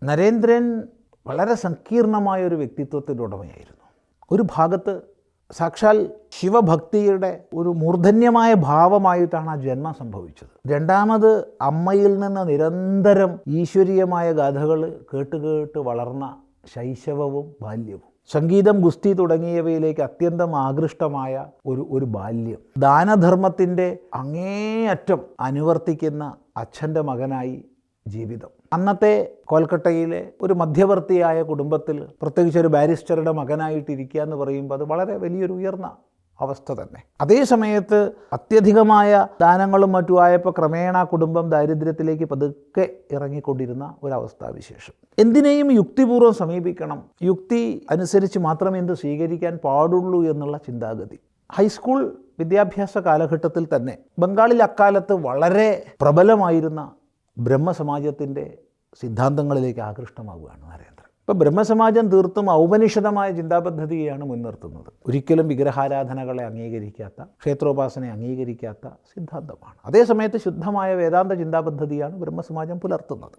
നരേന്ദ്രൻ വളരെ സങ്കീർണമായൊരു വ്യക്തിത്വത്തിൻ്റെ ഉടമയായിരുന്നു. ഒരു ഭാഗത്ത് സാക്ഷാൽ ശിവഭക്തിയുടെ ഒരു മൂർധന്യമായ ഭാവമായിട്ടാണ് ആ ജന്മം സംഭവിച്ചത്. രണ്ടാമത് അമ്മയിൽ നിന്ന് നിരന്തരം ഈശ്വരീയമായ ഗാഥകൾ കേട്ട് വളർന്ന ശൈശവവും ബാല്യവും, സംഗീതം, ഗുസ്തി തുടങ്ങിയവയിലേക്ക് അത്യന്തം ആകൃഷ്ടമായ ഒരു ബാല്യം, ദാനധർമ്മത്തിൻ്റെ അങ്ങേയറ്റം അനുവർത്തിക്കുന്ന അച്ഛൻ്റെ മകനായി ജീവിതം. അന്നത്തെ കൊൽക്കട്ടയിലെ ഒരു മധ്യവർത്തിയായ കുടുംബത്തിൽ, പ്രത്യേകിച്ച് ഒരു ബാരിസ്റ്ററുടെ മകനായിട്ടിരിക്കുക എന്ന് പറയുമ്പോൾ അത് വളരെ വലിയൊരു ഉയർന്ന അവസ്ഥ തന്നെ. അതേ സമയത്ത് അത്യധികമായ ദാനങ്ങളും മറ്റുമായപ്പോൾ ക്രമേണ കുടുംബം ദാരിദ്ര്യത്തിലേക്ക് പതുക്കെ ഇറങ്ങിക്കൊണ്ടിരുന്ന ഒരവസ്ഥാവിശേഷം. എന്തിനേയും യുക്തിപൂർവ്വം സമീപിക്കണം, യുക്തി അനുസരിച്ച് മാത്രമേ എന്ത് സ്വീകരിക്കാൻ പാടുള്ളൂ എന്നുള്ള ചിന്താഗതി. ഹൈസ്കൂൾ വിദ്യാഭ്യാസ കാലഘട്ടത്തിൽ തന്നെ ബംഗാളിൽ അക്കാലത്ത് വളരെ പ്രബലമായിരുന്ന ബ്രഹ്മസമാജത്തിൻ്റെ സിദ്ധാന്തങ്ങളിലേക്ക് ആകൃഷ്ടമാവുകയാണ് നരേന്ദ്രൻ. ഇപ്പോൾ ബ്രഹ്മസമാജം തീർത്തും ഔപനിഷദമായ ചിന്താപദ്ധതിയെയാണ് മുൻനിർത്തുന്നത്. ഒരിക്കലും വിഗ്രഹാരാധനകളെ അംഗീകരിക്കാത്ത, ക്ഷേത്രോപാസനയെ അംഗീകരിക്കാത്ത സിദ്ധാന്തമാണ്. അതേസമയത്ത് ശുദ്ധമായ വേദാന്ത ചിന്താപദ്ധതിയാണ് ബ്രഹ്മസമാജം പുലർത്തുന്നത്.